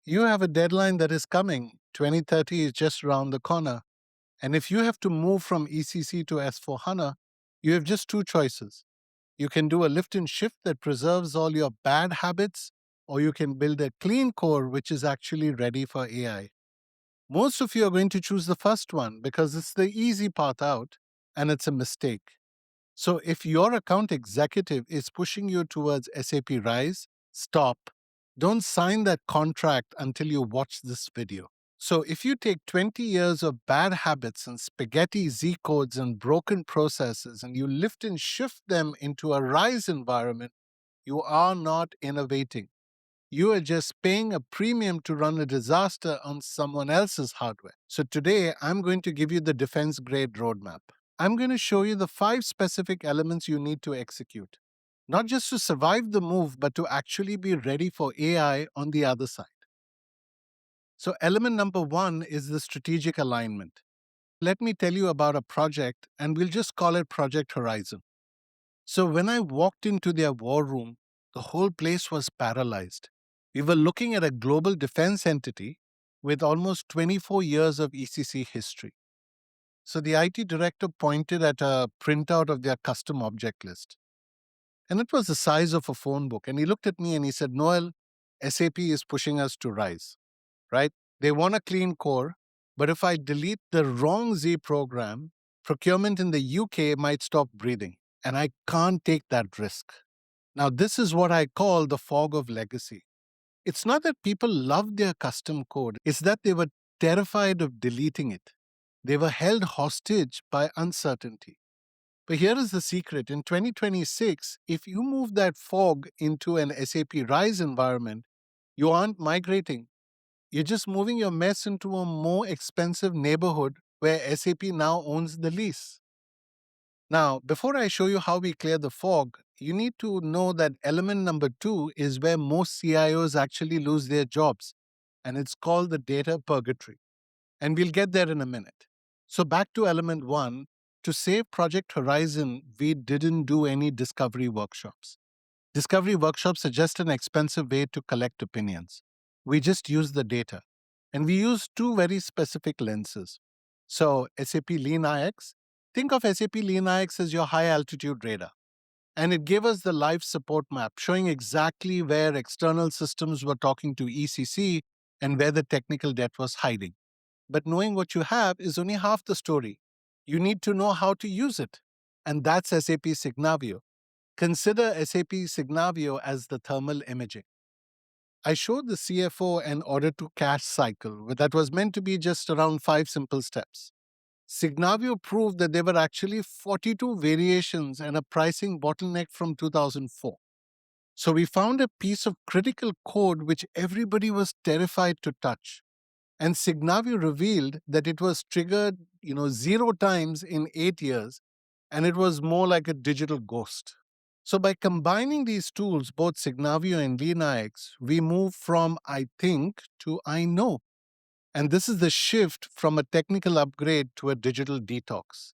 You have a deadline that is coming. 2030 is just around the corner. And if you have to move from ECC to S4HANA, you have just two choices. You can do a lift and shift that preserves all your bad habits, or you can build a clean core which is actually ready for AI. Most of you are going to choose the first one because it's the easy path out and it's a mistake. So if your account executive is pushing you towards SAP RISE, stop. Don't sign that contract until you watch this video. So if you take 20 years of bad habits and spaghetti Z codes and broken processes and you lift and shift them into a RISE environment, you are not innovating. You are just paying a premium to run a disaster on someone else's hardware. So today, I'm going to give you the defense grade roadmap. I'm going to show you the 5 specific elements you need to execute, not just to survive the move, but to actually be ready for AI on the other side. So, element number 1 is the strategic alignment. Let me tell you about a project, and we'll just call it Project Horizon. So, when I walked into their war room, the whole place was paralyzed. We were looking at a global defense entity with almost 24 years of ECC history. So, the IT director pointed at a printout of their custom object list, and it was the size of a phone book. And he looked at me and he said, Noel, SAP is pushing us to RISE, right? They want a clean core, but if I delete the wrong Z program, procurement in the UK might stop breathing, and I can't take that risk. Now, this is what I call the fog of legacy. It's not that people loved their custom code, it's that they were terrified of deleting it. They were held hostage by uncertainty. But here is the secret. In 2026, if you move that fog into an SAP RISE environment, you aren't migrating. You're just moving your mess into a more expensive neighborhood where SAP now owns the lease. Now, before I show you how we clear the fog, you need to know that element number 2 is where most CIOs actually lose their jobs, and it's called the data purgatory. And we'll get there in a minute. So, back to element 1. To save Project Horizon, we didn't do any discovery workshops. Discovery workshops are just an expensive way to collect opinions. We just use the data. And we use two very specific lenses. So, SAP LeanIX, think of SAP LeanIX as your high altitude radar. And it gave us the live support map showing exactly where external systems were talking to ECC and where the technical debt was hiding. But knowing what you have is only half the story. You need to know how to use it. And that's SAP Signavio. Consider SAP Signavio as the thermal imaging. I showed the CFO an order to cash cycle that was meant to be just around 5 simple steps. Signavio proved that there were actually 42 variations and a pricing bottleneck from 2004. So we found a piece of critical code which everybody was terrified to touch. And Signavio revealed that it was triggered, 0 times in 8 years, and it was more like a digital ghost. So by combining these tools, both Signavio and LeanIX, we move from I think to I know. And this is the shift from a technical upgrade to a digital detox.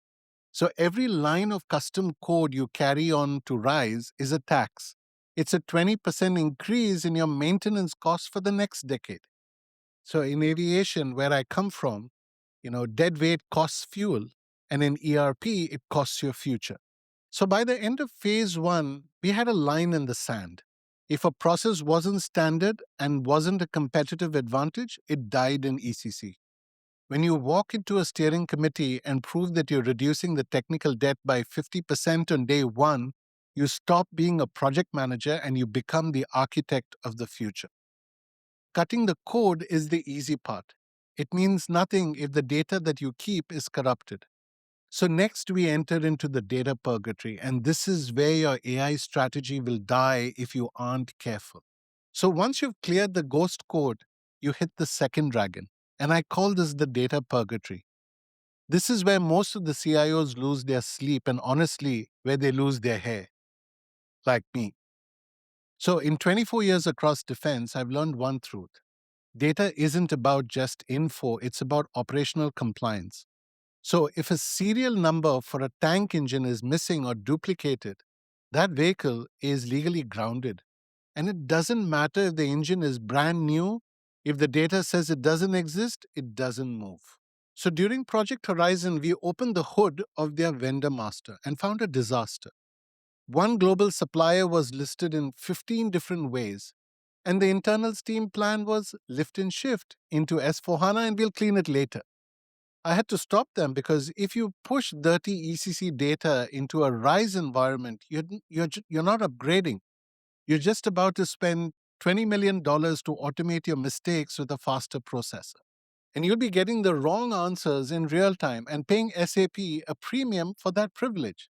So every line of custom code you carry on to RISE is a tax. It's a 20% increase in your maintenance costs for the next decade. So in aviation, where I come from, dead weight costs fuel, and in ERP, it costs your future. So by the end of phase 1, we had a line in the sand. If a process wasn't standard and wasn't a competitive advantage, it died in ECC. When you walk into a steering committee and prove that you're reducing the technical debt by 50% on day 1, you stop being a project manager and you become the architect of the future. Cutting the code is the easy part. It means nothing if the data that you keep is corrupted. So, next we enter into the data purgatory, and this is where your AI strategy will die if you aren't careful. So, once you've cleared the ghost code, you hit the second dragon, and I call this the data purgatory. This is where most of the CIOs lose their sleep, and honestly, where they lose their hair, like me. So, in 24 years across defense, I've learned one truth. Data isn't about just info, it's about operational compliance. So, if a serial number for a tank engine is missing or duplicated, that vehicle is legally grounded. And it doesn't matter if the engine is brand new If the data says it doesn't exist, it doesn't move. So during Project Horizon, we opened the hood of their vendor master and found a disaster. One global supplier was listed in 15 different ways, and the internal steam plan was lift and shift into S4HANA and we'll clean it later. I had to stop them because if you push dirty ECC data into a RISE environment, you're not upgrading. You're just about to spend $20 million to automate your mistakes with a faster processor. And you'll be getting the wrong answers in real time and paying SAP a premium for that privilege.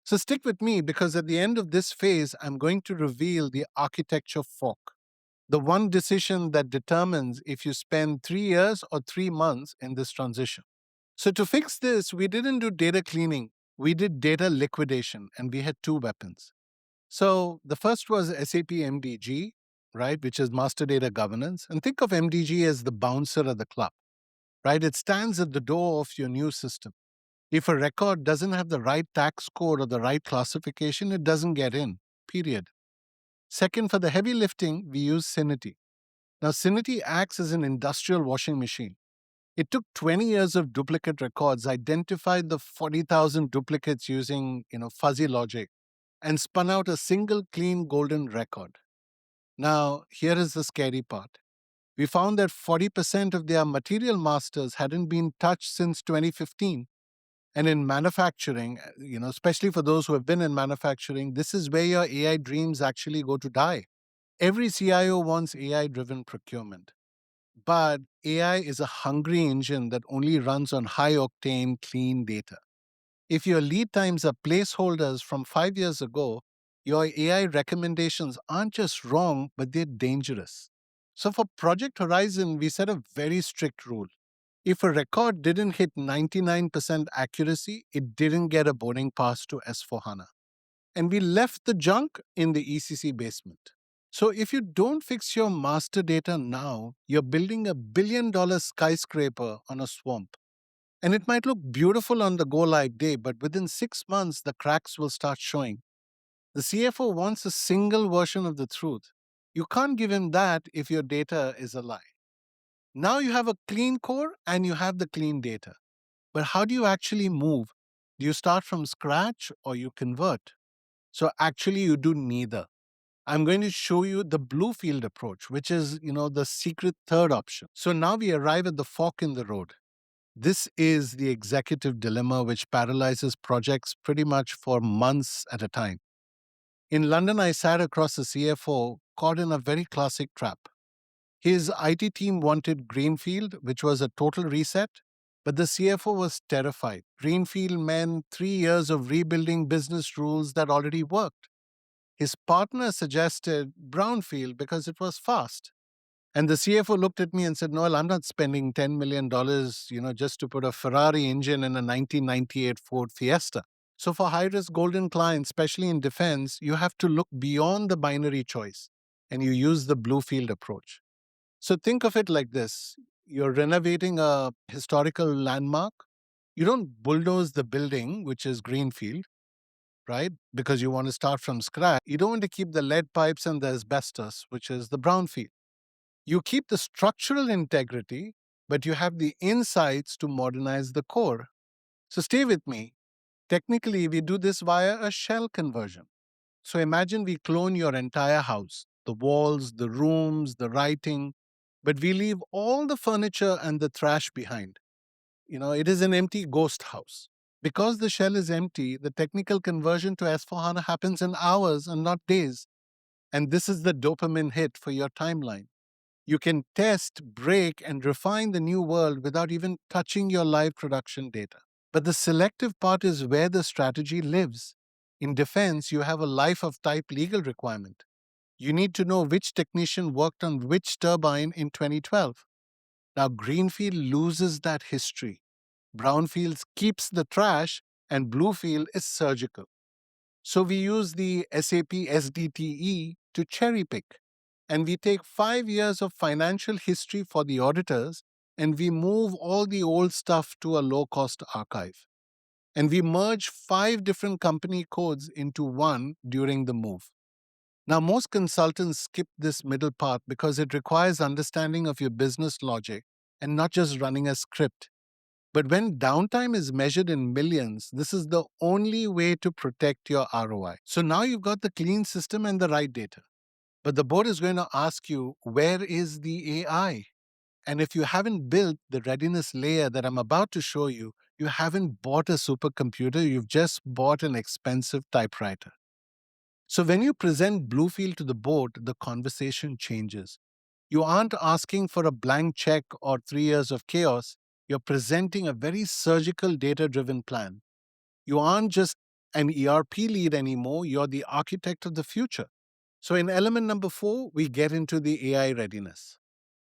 So stick with me because at the end of this phase, I'm going to reveal the architecture fork, the one decision that determines if you spend 3 years or 3 months in this transition. So to fix this, we didn't do data cleaning, we did data liquidation, and we had two weapons. So the first was SAP MDG, right, which is Master Data Governance. And think of MDG as the bouncer at the club, right? It stands at the door of your new system. If a record doesn't have the right tax code or the right classification, it doesn't get in, period. Second, for the heavy lifting, we use Synity. Now, Synity acts as an industrial washing machine. It took 20 years of duplicate records, identified the 40,000 duplicates using fuzzy logic, and spun out a single clean golden record. Now, here is the scary part. We found that 40% of their material masters hadn't been touched since 2015. And in manufacturing, especially for those who have been in manufacturing, this is where your AI dreams actually go to die. Every CIO wants AI driven procurement. But AI is a hungry engine that only runs on high octane, clean data. If your lead times are placeholders from 5 years ago, your AI recommendations aren't just wrong, but they're dangerous. So for Project Horizon, we set a very strict rule. If a record didn't hit 99% accuracy, it didn't get a boarding pass to S4HANA. And we left the junk in the ECC basement. So if you don't fix your master data now, you're building $1 billion skyscraper on a swamp. And it might look beautiful on the go live day, but within 6 months, the cracks will start showing. The CFO wants a single version of the truth. You can't give him that if your data is a lie. Now you have a clean core and you have the clean data. But how do you actually move? Do you start from scratch or you convert? So actually, you do neither. I'm going to show you the Bluefield approach, which is, the secret third option. So now we arrive at the fork in the road. This is the executive dilemma which paralyzes projects pretty much for months at a time. In London, I sat across the CFO, caught in a very classic trap. His IT team wanted Greenfield, which was a total reset, but the CFO was terrified. Greenfield meant 3 years of rebuilding business rules that already worked. His partner suggested Brownfield because it was fast. And the CFO looked at me and said, Noel, I'm not spending $10 million, just to put a Ferrari engine in a 1998 Ford Fiesta. So for high-risk golden clients, especially in defense, you have to look beyond the binary choice and you use the Bluefield approach. So think of it like this. You're renovating a historical landmark. You don't bulldoze the building, which is greenfield, right? Because you want to start from scratch. You don't want to keep the lead pipes and the asbestos, which is the brownfield. You keep the structural integrity, but you have the insights to modernize the core. So stay with me. Technically, we do this via a shell conversion. So imagine we clone your entire house, the walls, the rooms, the writing, but we leave all the furniture and the trash behind. It is an empty ghost house. Because the shell is empty, the technical conversion to S4HANA happens in hours and not days. And this is the dopamine hit for your timeline. You can test, break, and refine the new world without even touching your live production data. But the selective part is where the strategy lives. In defense, you have a life of type legal requirement. You need to know which technician worked on which turbine in 2012. Now, Greenfield loses that history. Brownfield keeps the trash, and Bluefield is surgical. So we use the SAP SDTE to cherry pick. And we take 5 years of financial history for the auditors and we move all the old stuff to a low cost archive. And we merge 5 different company codes into one during the move. Now, most consultants skip this middle part because it requires understanding of your business logic and not just running a script. But when downtime is measured in millions, this is the only way to protect your ROI. So now you've got the clean system and the right data. But the board is going to ask you, where is the AI? And if you haven't built the readiness layer that I'm about to show you, you haven't bought a supercomputer, you've just bought an expensive typewriter. So when you present Bluefield to the board, the conversation changes. You aren't asking for a blank check or 3 years of chaos. You're presenting a very surgical data driven plan. You aren't just an ERP lead anymore, you're the architect of the future. So in element number 4, we get into the AI readiness.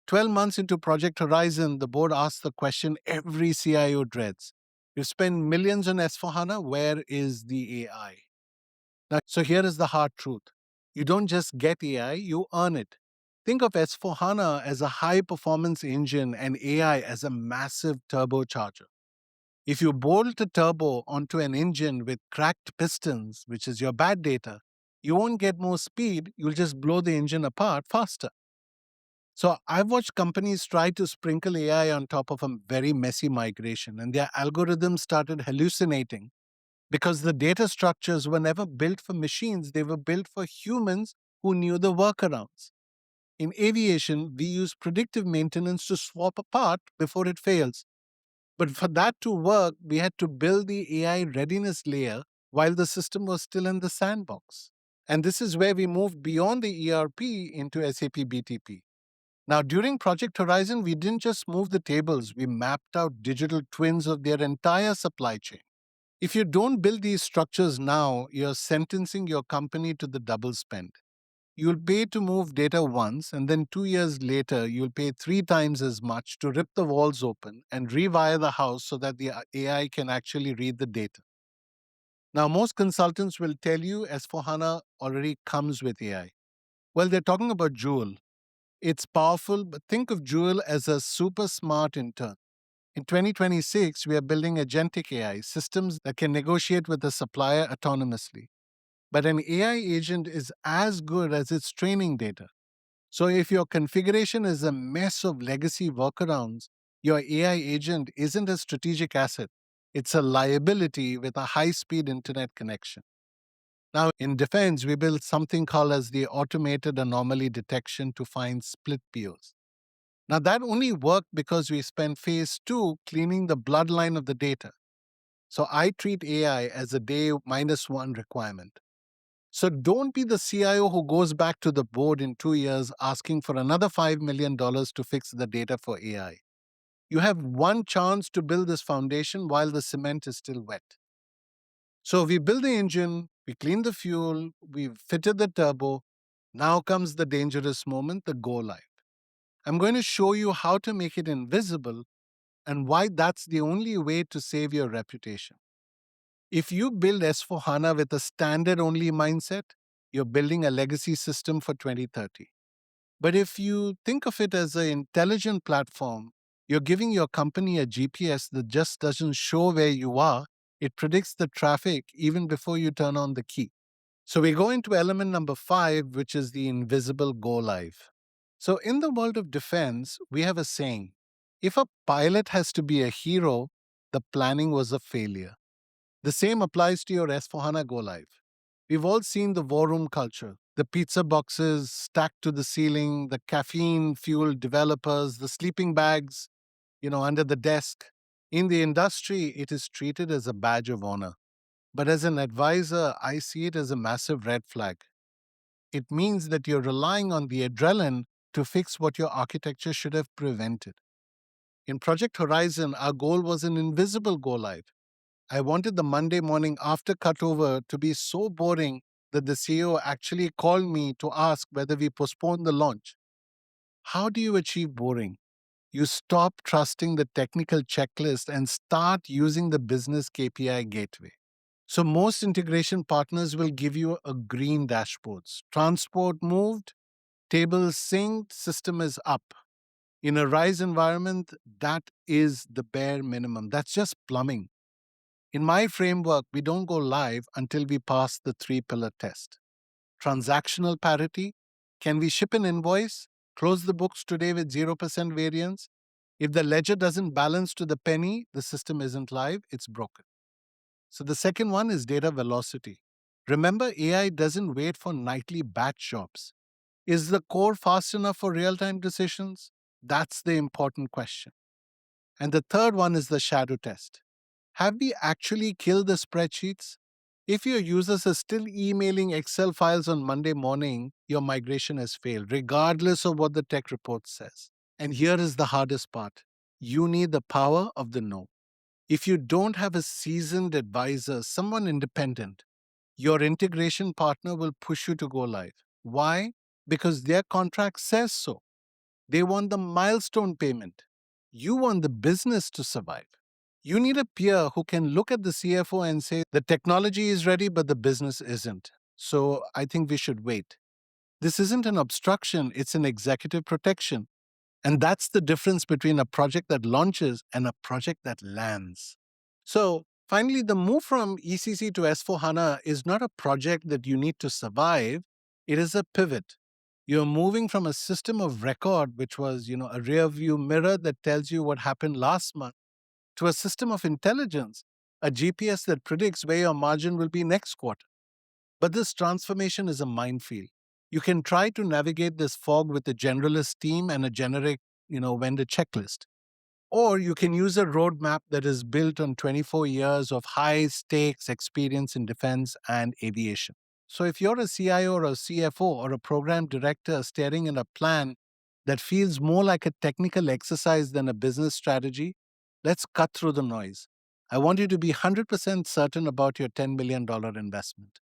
12 months into Project Horizon, the board asks the question every CIO dreads. You spend millions on S4HANA, where is the AI? Now, so here is the hard truth. You don't just get AI, you earn it. Think of S4HANA as a high performance engine and AI as a massive turbocharger. If you bolt a turbo onto an engine with cracked pistons, which is your bad data, you won't get more speed, you'll just blow the engine apart faster. So I've watched companies try to sprinkle AI on top of a very messy migration, and their algorithms started hallucinating because the data structures were never built for machines, they were built for humans who knew the workarounds. In aviation, we use predictive maintenance to swap a part before it fails. But for that to work, we had to build the AI readiness layer while the system was still in the sandbox. And this is where we moved beyond the ERP into SAP BTP. Now, during Project Horizon, we didn't just move the tables, we mapped out digital twins of their entire supply chain. If you don't build these structures now, you're sentencing your company to the double spend. You'll pay to move data once, and then 2 years later, you'll pay 3 times as much to rip the walls open and rewire the house so that the AI can actually read the data. Now, most consultants will tell you S4HANA already comes with AI. Well, they're talking about Joule. It's powerful, but think of Joule as a super smart intern. In 2026, we are building agentic AI systems that can negotiate with the supplier autonomously. But an AI agent is as good as its training data. So if your configuration is a mess of legacy workarounds, your AI agent isn't a strategic asset. It's a liability with a high-speed internet connection. Now, in defense, we built something called as the automated anomaly detection to find split POs. Now, that only worked because we spent phase 2 cleaning the bloodline of the data. So I treat AI as a day -1 requirement. So don't be the CIO who goes back to the board in 2 years asking for another $5 million to fix the data for AI. You have one chance to build this foundation while the cement is still wet. So we build the engine, we clean the fuel, we fitted the turbo. Now comes the dangerous moment, the go live. I'm going to show you how to make it invisible and why that's the only way to save your reputation. If you build S4HANA with a standard only mindset, you're building a legacy system for 2030. But if you think of it as an intelligent platform, you're giving your company a GPS that just doesn't show where you are, it predicts the traffic even before you turn on the key. So we go into element number 5, which is the invisible go live. So in the world of defense, we have a saying: if a pilot has to be a hero, the planning was a failure. The same applies to your S4HANA Go Live. We've all seen the war room culture: the pizza boxes stacked to the ceiling, the caffeine fueled developers, the sleeping bags, under the desk. In the industry, it is treated as a badge of honor. But as an advisor, I see it as a massive red flag. It means that you're relying on the adrenaline to fix what your architecture should have prevented. In Project Horizon, our goal was an invisible go live. I wanted the Monday morning after cutover to be so boring that the CEO actually called me to ask whether we postpone the launch. How do you achieve boring? You stop trusting the technical checklist and start using the business KPI gateway. So most integration partners will give you a green dashboards. Transport moved, tables synced, system is up. In a RISE environment, that is the bare minimum. That's just plumbing. In my framework, we don't go live until we pass the 3-pillar test. transactional parity. Can we ship an invoice, close the books today with 0% variance? If the ledger doesn't balance to the penny, the system isn't live, it's broken. So the second one is data velocity. Remember, AI doesn't wait for nightly batch jobs. Is the core fast enough for real time decisions? That's the important question. And the third one is the shadow test. Have we actually killed the spreadsheets? If your users are still emailing Excel files on Monday morning, your migration has failed, regardless of what the tech report says. And here is the hardest part: you need the power of the no. If you don't have a seasoned advisor, someone independent, your integration partner will push you to go live. Why? Because their contract says so. They want the milestone payment. You want the business to survive. You need a peer who can look at the CFO and say, the technology is ready, but the business isn't. So I think we should wait. This isn't an obstruction, it's an executive protection. And that's the difference between a project that launches and a project that lands. So finally, the move from ECC to S4HANA is not a project that you need to survive. It is a pivot. You're moving from a system of record, which was, a rear view mirror that tells you what happened last month, to a system of intelligence, a GPS that predicts where your margin will be next quarter. But this transformation is a minefield. You can try to navigate this fog with a generalist team and a generic, vendor checklist. Or you can use a roadmap that is built on 24 years of high stakes experience in defense and aviation. So if you're a CIO or a CFO or a program director staring at a plan that feels more like a technical exercise than a business strategy, let's cut through the noise. I want you to be 100% certain about your $10 million investment.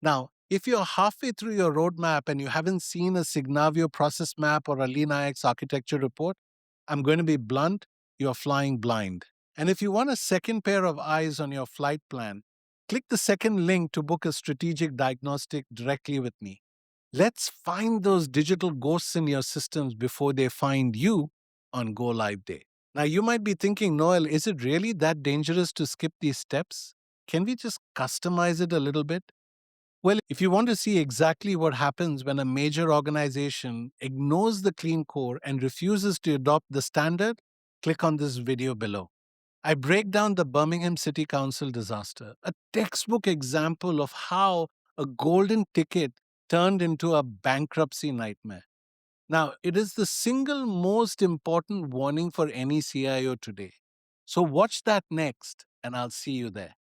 Now, if you're halfway through your roadmap and you haven't seen a Signavio process map or a LeanIX architecture report, I'm going to be blunt, you're flying blind. And if you want a second pair of eyes on your flight plan, click the second link to book a strategic diagnostic directly with me. Let's find those digital ghosts in your systems before they find you on Go Live Day. Now, you might be thinking, Noel, is it really that dangerous to skip these steps? Can we just customize it a little bit? Well, if you want to see exactly what happens when a major organization ignores the clean core and refuses to adopt the standard, click on this video below. I break down the Birmingham City Council disaster, a textbook example of how a golden ticket turned into a bankruptcy nightmare. Now, it is the single most important warning for any CIO today. So watch that next, and I'll see you there.